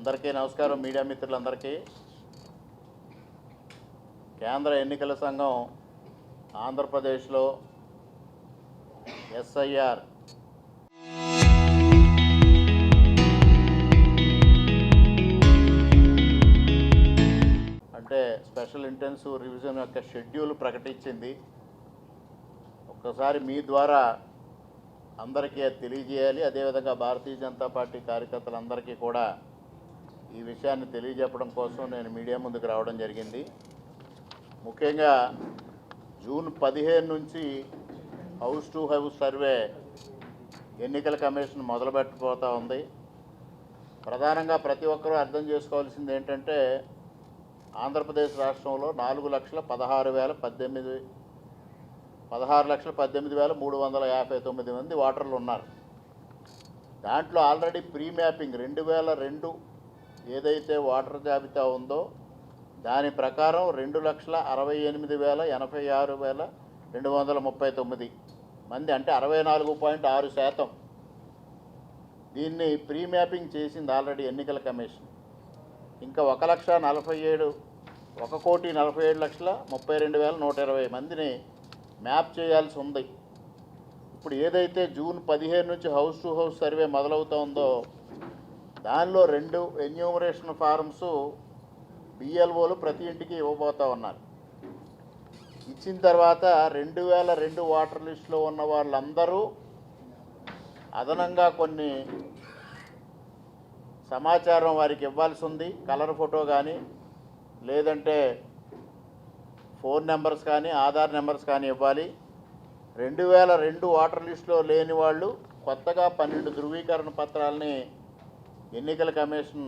అందరికీ నమస్కారం. మీడియా మిత్రులందరికీ కేంద్ర ఎన్నికల సంఘం ఆంధ్రప్రదేశ్లో ఎస్ఐఆర్ అంటే స్పెషల్ ఇంటెన్సివ్ రివిజన్ యొక్క షెడ్యూల్ ప్రకటించింది. ఒక్కసారి మీ ద్వారా అందరికీ తెలియజేయాలి. అదేవిధంగా భారతీయ జనతా పార్టీ కార్యకర్తలందరికీ కూడా ఈ విషయాన్ని తెలియజెప్పడం కోసం నేను మీడియా ముందుకు రావడం జరిగింది. ముఖ్యంగా జూన్ 15 నుంచి హౌస్ టు హౌస్ సర్వే ఎన్నికల కమిషన్ మొదలుపెట్టబోతూ ఉంది. ప్రధానంగా ప్రతి ఒక్కరూ అర్థం చేసుకోవాల్సింది ఏంటంటే ఆంధ్రప్రదేశ్ రాష్ట్రంలో 16,18,359 మంది ఓటర్లు ఉన్నారు. దాంట్లో ఆల్రెడీ ప్రీ మ్యాపింగ్ 2002 ఏదైతే ఓటర్ జాబితా ఉందో దాని ప్రకారం 2,68,86,239 మంది అంటే 64.6% దీన్ని ప్రీ మ్యాపింగ్ చేసింది ఆల్రెడీ ఎన్నికల కమిషన్. ఇంకా 1,47,32,120 మందిని మ్యాప్ చేయాల్సి ఉంది. ఇప్పుడు ఏదైతే జూన్ 15 నుంచి హౌస్ టు హౌస్ సర్వే మొదలవుతుందో దానిలో 2 ఎన్యూమరేషన్ ఫారమ్స్ బిఎల్ఓలు ప్రతి ఇంటికి ఇవ్వబోతూ ఉన్నారు. ఇచ్చిన తర్వాత 2002 ఓటర్ లిస్టులో ఉన్న వాళ్ళందరూ అదనంగా కొన్ని సమాచారం వారికి ఇవ్వాల్సి ఉంది. కలర్ ఫోటో కానీ లేదంటే ఫోన్ నెంబర్స్ కానీ ఆధార్ నెంబర్స్ కానీ ఇవ్వాలి. 2002 ఓటర్ లిస్టులో లేని వాళ్ళు కొత్తగా 12 ధృవీకరణ పత్రాలని ఎన్నికల కమిషన్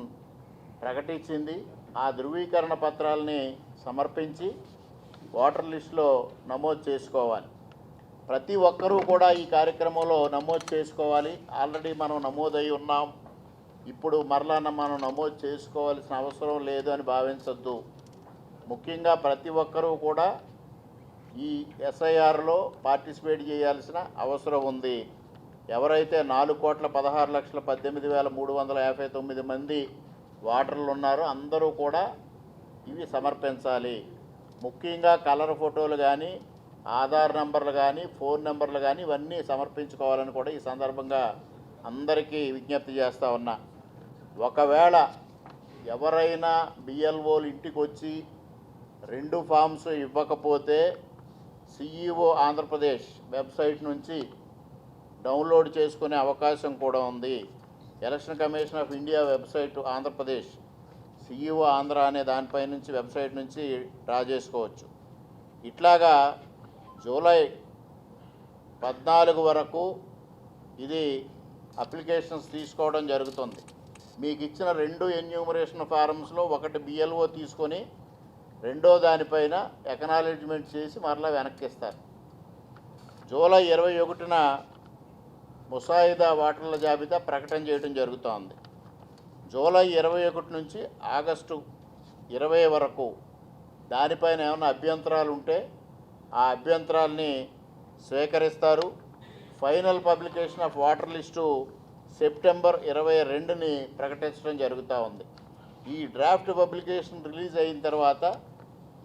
ప్రకటించింది. ఆ ధృవీకరణ పత్రాలని సమర్పించి ఓటర్ లిస్టులో నమోదు చేసుకోవాలి. ప్రతి ఒక్కరూ కూడా ఈ కార్యక్రమంలో నమోదు చేసుకోవాలి. ఆల్రెడీ మనం నమోదై ఉన్నాం, ఇప్పుడు మరలా మనం నమోదు చేసుకోవాల్సిన అవసరం లేదు అని భావించద్దు. ముఖ్యంగా ప్రతి ఒక్కరూ కూడా ఈ ఎస్ఐఆర్లో పార్టిసిపేట్ చేయాల్సిన అవసరం ఉంది. ఎవరైతే 4,16,18,359 మంది ఓటర్లు ఉన్నారో అందరూ కూడా ఇవి సమర్పించాలి. ముఖ్యంగా కలర్ ఫోటోలు కానీ ఆధార్ నెంబర్లు కానీ ఫోన్ నెంబర్లు కానీ ఇవన్నీ సమర్పించుకోవాలని కూడా ఈ సందర్భంగా అందరికీ విజ్ఞప్తి చేస్తూ ఉన్నా. ఒకవేళ ఎవరైనా బిఎల్ఓలు ఇంటికి వచ్చి 2 ఫామ్స్ ఇవ్వకపోతే సిఈఓ ఆంధ్రప్రదేశ్ వెబ్సైట్ నుంచి డౌన్లోడ్ చేసుకునే అవకాశం కూడా ఉంది. Election commission of India website Andhra Pradesh CEO Andhra అనే దానిపై నుంచి వెబ్సైట్ నుంచి డ్రా చేసుకోవచ్చు. ఇట్లాగా జూలై 14 వరకు ఇది అప్లికేషన్స్ తీసుకోవడం జరుగుతుంది. మీకు ఇచ్చిన 2 ఎన్యూమరేషన్ ఫారమ్స్లో ఒకటి బిఎల్ఓ తీసుకొని రెండో దానిపైన ఎకనాలెడ్జ్మెంట్ చేసి మరలా వెనక్కిస్తారు. జూలై 21న ముసాయిదా ఓటర్ల జాబితా ప్రకటన చేయడం జరుగుతోంది. జూలై 21 నుంచి ఆగస్టు 20 వరకు దానిపైన ఏమైనా అభ్యంతరాలు ఉంటే ఆ అభ్యంతరాలని స్వీకరిస్తారు. Final publication of voter list September 22ని ప్రకటించడం జరుగుతూ ఉంది. ఈ డ్రాఫ్ట్ పబ్లికేషన్ రిలీజ్ అయిన తర్వాత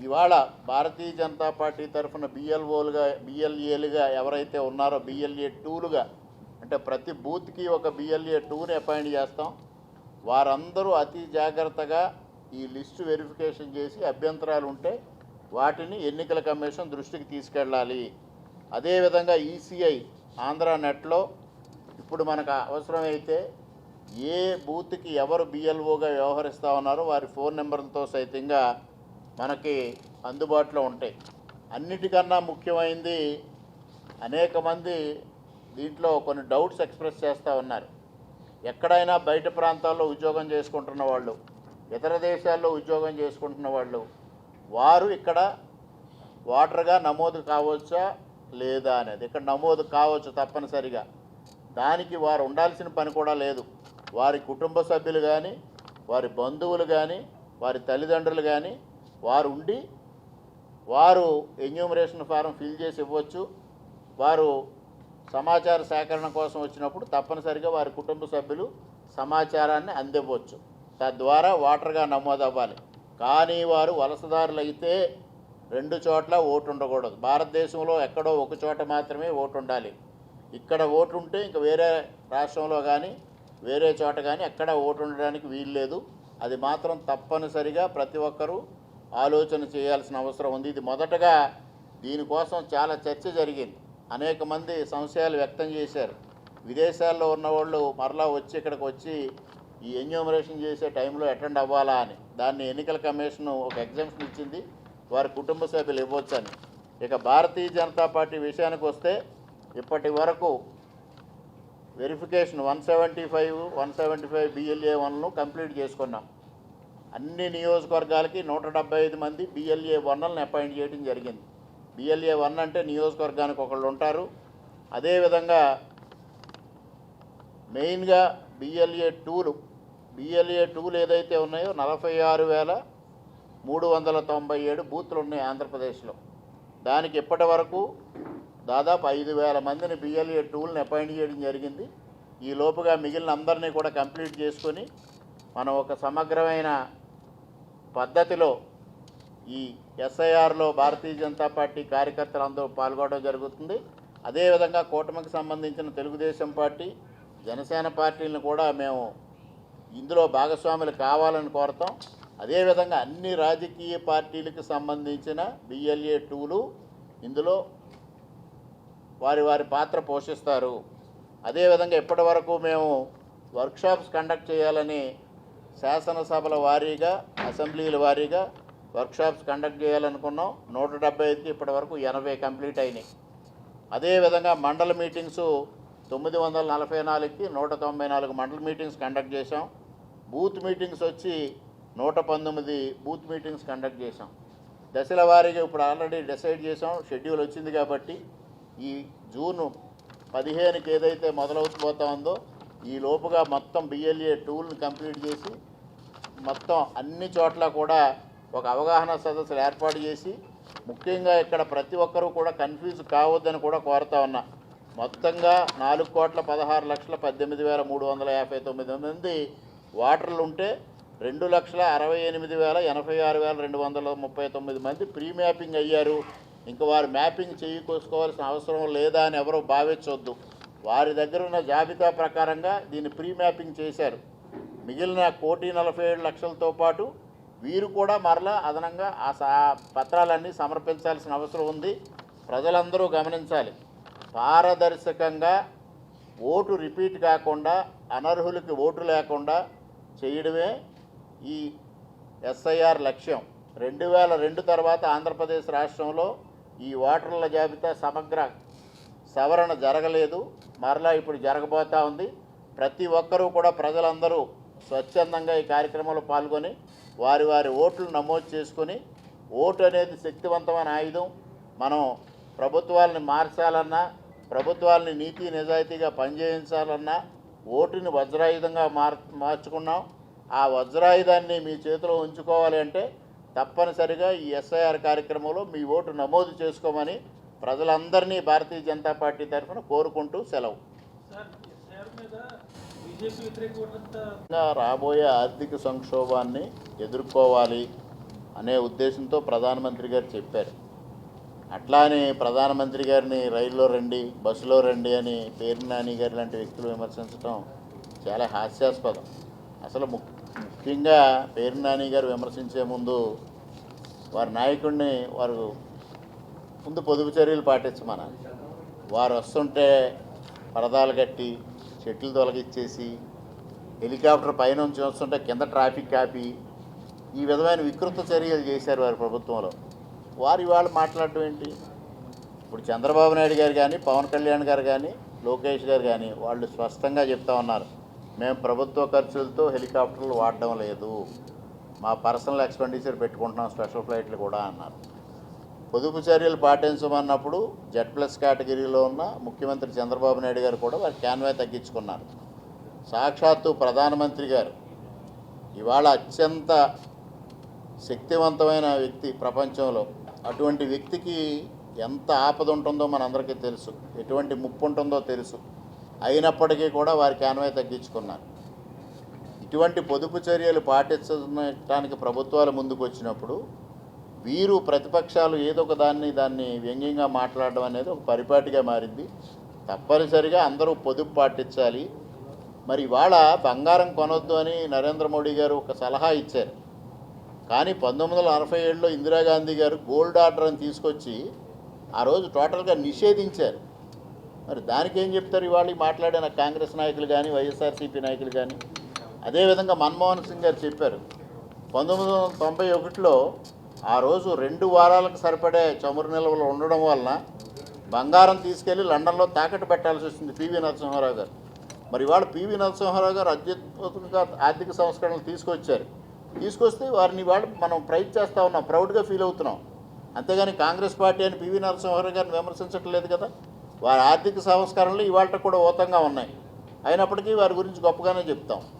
ఇవాళ భారతీయ జనతా పార్టీ తరఫున బిఎల్ఏలుగా ఎవరైతే ఉన్నారో బిఎల్ఏ 2లుగా అంటే ప్రతి బూత్కి ఒక బిఎల్ఏ 2ని అపాయింట్ చేస్తాం. వారందరూ అతి జాగ్రత్తగా ఈ లిస్టు వెరిఫికేషన్ చేసి అభ్యంతరాలు ఉంటే వాటిని ఎన్నికల కమిషన్ దృష్టికి తీసుకెళ్ళాలి. అదేవిధంగా ఈసీఐ ఆంధ్ర నెట్లో ఇప్పుడు మనకు అవసరమైతే ఏ బూత్కి ఎవరు బిఎల్ఓగా వ్యవహరిస్తూ ఉన్నారో వారి ఫోన్ నెంబర్లతో సైతంగా మనకి అందుబాటులో ఉంటాయి. అన్నిటికన్నా ముఖ్యమైనది అనేక మంది దీంట్లో కొన్ని డౌట్స్ ఎక్స్ప్రెస్ చేస్తూ ఉన్నారు. ఎక్కడైనా బయట ప్రాంతాల్లో ఉద్యోగం చేసుకుంటున్న వాళ్ళు, ఇతర దేశాల్లో ఉద్యోగం చేసుకుంటున్న వాళ్ళు వారు ఇక్కడ ఓటర్గా నమోదు కావచ్చా లేదా అనేది. ఇక్కడ నమోదు కావచ్చు తప్పనిసరిగా. దానికి వారు ఉండాల్సిన పని కూడా లేదు. వారి కుటుంబ సభ్యులు కానీ వారి బంధువులు కానీ వారి తల్లిదండ్రులు కానీ వారు ఉండి వారు ఎన్యూమరేషన్ ఫారం ఫిల్ చేసి ఇవ్వచ్చు. వారు సమాచార సేకరణ కోసం వచ్చినప్పుడు తప్పనిసరిగా వారి కుటుంబ సభ్యులు సమాచారాన్ని అందివ్వచ్చు. తద్వారా ఓటర్గా నమోదవ్వాలి. కానీ వారు వలసదారులు అయితే 2 చోట్ల ఓటు ఉండకూడదు. భారతదేశంలో ఎక్కడో ఒక చోట మాత్రమే ఓటు ఉండాలి. ఇక్కడ ఓటు ఉంటే ఇంక వేరే రాష్ట్రంలో కానీ వేరే చోట కానీ ఎక్కడ ఓటు ఉండడానికి వీలు లేదు. అది మాత్రం తప్పనిసరిగా ప్రతి ఒక్కరూ ఆలోచన చేయాల్సిన అవసరం ఉంది. ఇది మొదటగా దీనికోసం చాలా చర్చ జరిగింది. అనేక మంది సంశయాలు వ్యక్తం చేశారు. విదేశాల్లో ఉన్నవాళ్ళు మరలా వచ్చి ఇక్కడికి వచ్చి ఈ ఎన్యూమరేషన్ చేసే టైంలో అటెండ్ అవ్వాలా అని. దాన్ని ఎన్నికల కమిషన్ ఒక ఎగ్జామ్షన్ ఇచ్చింది, వారి కుటుంబ సభ్యులు ఇవ్వచ్చని. ఇక భారతీయ జనతా పార్టీ విషయానికి వస్తే ఇప్పటి వరకు వెరిఫికేషన్ 175 BLA-1ను కంప్లీట్ చేసుకున్నాం. అన్ని నియోజకవర్గాలకి 175 మంది BLA-1లను అపాయింట్ చేయడం జరిగింది. BLA-1 అంటే నియోజకవర్గానికి ఒకళ్ళు ఉంటారు. అదేవిధంగా మెయిన్గా BLA-2లు ఏదైతే ఉన్నాయో 46,397 బూత్లు ఉన్నాయి ఆంధ్రప్రదేశ్లో. దానికి ఇప్పటి వరకు దాదాపు 5,000 మందిని BLA-2లను అపాయింట్ చేయడం జరిగింది. ఈ లోపుగా మిగిలిన అందరినీ కూడా కంప్లీట్ చేసుకొని మనం ఒక సమగ్రమైన పద్ధతిలో ఈ SIRలో భారతీయ జనతా పార్టీ కార్యకర్తలందరూ పాల్గొనడం జరుగుతుంది. అదేవిధంగా కూటమికి సంబంధించిన తెలుగుదేశం పార్టీ, జనసేన పార్టీలను కూడా మేము ఇందులో భాగస్వాములు కావాలని కోరతాం. అదేవిధంగా అన్ని రాజకీయ పార్టీలకు సంబంధించిన BLA-2లు ఇందులో వారి పాత్ర పోషిస్తారు. అదేవిధంగా ఇప్పటి వరకు మేము వర్క్షాప్స్ కండక్ట్ చేయాలని శాసనసభల వారీగా, అసెంబ్లీల వారీగా వర్క్షాప్స్ కండక్ట్ చేయాలనుకున్నాం. 175కి ఇప్పటి వరకు 80 కంప్లీట్ అయినాయి. అదేవిధంగా మండల మీటింగ్స్ 944కి 194 మండల మీటింగ్స్ కండక్ట్ చేశాం. బూత్ మీటింగ్స్ వచ్చి 119 బూత్ మీటింగ్స్ కండక్ట్ చేశాం. దశల వారీగా ఇప్పుడు ఆల్రెడీ డిసైడ్ చేసాం, షెడ్యూల్ వచ్చింది కాబట్టి ఈ జూన్ 15కి ఏదైతే మొదలవుతూ ఉందో ఈ లోపుగా మొత్తం BLA-2లను కంప్లీట్ చేసి మొత్తం అన్ని చోట్ల కూడా ఒక అవగాహన సదస్సులు ఏర్పాటు చేసి, ముఖ్యంగా ఇక్కడ ప్రతి ఒక్కరూ కూడా కన్ఫ్యూజ్ కావద్దని కూడా కోరుతా ఉన్నా. మొత్తంగా 4,18,18,359 మంది ఓటర్లు ఉంటే 2,68,86,239 మంది ప్రీ మ్యాపింగ్ అయ్యారు. ఇంకా వారు మ్యాపింగ్ చేసుకోవాల్సిన అవసరం లేదా అని ఎవరో భావించవద్దు. వారి దగ్గర ఉన్న జాబితా ప్రకారంగా దీన్ని ప్రీ మ్యాపింగ్ చేశారు. మిగిలిన 1,47,00,000తో పాటు వీరు కూడా మరలా అదనంగా ఆ పత్రాలన్నీ సమర్పించాల్సిన అవసరం ఉంది. ప్రజలందరూ గమనించాలి. పారదర్శకంగా ఓటు రిపీట్ కాకుండా, అనర్హులకి ఓటు లేకుండా చేయడమే ఈ SIR లక్ష్యం. 2002 తర్వాత ఆంధ్రప్రదేశ్ రాష్ట్రంలో ఈ ఓటర్ల జాబితా సమగ్ర సవరణ జరగలేదు, మరలా ఇప్పుడు జరగబోతూ ఉంది. ప్రతి ఒక్కరూ కూడా ప్రజలందరూ స్వచ్ఛందంగా ఈ కార్యక్రమంలో పాల్గొని వారి ఓట్లు నమోదు చేసుకొని, ఓటు అనేది శక్తివంతమైన ఆయుధం. మనం ప్రభుత్వాలని మార్చాలన్నా, ప్రభుత్వాలని నీతి నిజాయితీగా పనిచేయించాలన్నా ఓటుని వజ్రాయుధంగా మార్చుకున్నాం. ఆ వజ్రాయుధాన్ని మీ చేతిలో ఉంచుకోవాలి అంటే తప్పనిసరిగా ఈ SIR కార్యక్రమంలో మీ ఓటు నమోదు చేసుకోమని ప్రజలందరినీ భారతీయ జనతా పార్టీ తరఫున కోరుకుంటూ సెలవు. రాబోయే ఆర్థిక సంక్షోభాన్ని ఎదుర్కోవాలి అనే ఉద్దేశంతో ప్రధానమంత్రి గారు చెప్పారు. అట్లానే ప్రధానమంత్రి గారిని రైల్లో రండి, బస్సులో రండి అని పేర్ని నాని గారు లాంటి వ్యక్తులు విమర్శించడం చాలా హాస్యాస్పదం. అసలు ముఖ్యంగా పేర్ని నాని గారు విమర్శించే ముందు వారి నాయకుడిని వారు ముందు పొదుపు చర్యలు పాటించమనాలి. వారు వస్తుంటే పరదాలు కట్టి చెట్లు తొలగిచ్చేసి హెలికాప్టర్ పైనుంచి వస్తుంటే కింద ట్రాఫిక్ ఆపి ఈ విధమైన వికృత చర్యలు చేశారు వారి ప్రభుత్వంలో. వారు ఇవాళ మాట్లాడటం ఏంటి? ఇప్పుడు చంద్రబాబు నాయుడు గారు కానీ, పవన్ కళ్యాణ్ గారు కానీ, లోకేష్ గారు కానీ వాళ్ళు స్పష్టంగా చెప్తా ఉన్నారు, మేము ప్రభుత్వ ఖర్చులతో హెలికాప్టర్లు వాడడం లేదు, మా పర్సనల్ ఎక్స్పెండిచర్ పెట్టుకుంటున్నాం, స్పెషల్ ఫ్లైట్లు కూడా అన్నారు. పొదుపు చర్యలు పాటించమన్నప్పుడు Z+ కేటగిరీలో ఉన్న ముఖ్యమంత్రి చంద్రబాబు నాయుడు గారు కూడా వారి క్యాన్వాయ్ తగ్గించుకున్నారు. సాక్షాత్తు ప్రధానమంత్రి గారు ఇవాళ అత్యంత శక్తివంతమైన వ్యక్తి ప్రపంచంలో, అటువంటి వ్యక్తికి ఎంత ఆపద ఉంటుందో మనందరికీ తెలుసు, ఎటువంటి ముప్పు ఉంటుందో తెలుసు. అయినప్పటికీ కూడా వారి క్యాన్వాయ్ తగ్గించుకున్నారు. ఇటువంటి పొదుపు చర్యలు పాటించడానికి ప్రభుత్వాలు ముందుకు వచ్చినప్పుడు వీరు ప్రతిపక్షాలు ఏదో ఒక దాన్ని వ్యంగ్యంగా మాట్లాడడం అనేది ఒక పరిపాటిగా మారింది. తప్పనిసరిగా అందరూ పొదుపు పాటించాలి. మరి ఇవాళ బంగారం కొనొద్దు అని నరేంద్ర మోడీ గారు ఒక సలహా ఇచ్చారు. కానీ 1947లో ఇందిరాగాంధీ గారు గోల్డ్ ఆర్డర్ అని తీసుకొచ్చి ఆ రోజు టోటల్గా నిషేధించారు. మరి దానికి ఏం చెప్తారు ఇవాళ మాట్లాడిన కాంగ్రెస్ నాయకులు కానీ వైఎస్ఆర్సీపీ నాయకులు కానీ? అదేవిధంగా మన్మోహన్ సింగ్ గారు చెప్పారు 1991లో ఆ రోజు 2 వారాలకు సరిపడే చమురు నిల్వలు ఉండడం వలన బంగారం తీసుకెళ్లి లండన్లో తాకట్టు పెట్టాల్సి వచ్చింది పివి నరసింహారావు గారు. మరి ఇవాళ పివి నరసింహారావు గారు అత్యద్భుతంగా ఆర్థిక సంస్కరణలు తీసుకొస్తే వారిని ఇవాళ మనం ప్రైజ్ చేస్తూ ఉన్నాం, ప్రౌడ్గా ఫీల్ అవుతున్నాం. అంతేగాని కాంగ్రెస్ పార్టీ అని పివి నరసింహారావు గారిని విమర్శించట్లేదు కదా. వారి ఆర్థిక సంస్కరణలు ఇవాళ కూడా ఓతంగా ఉన్నాయి. అయినప్పటికీ వారి గురించి గొప్పగానే చెప్తాం.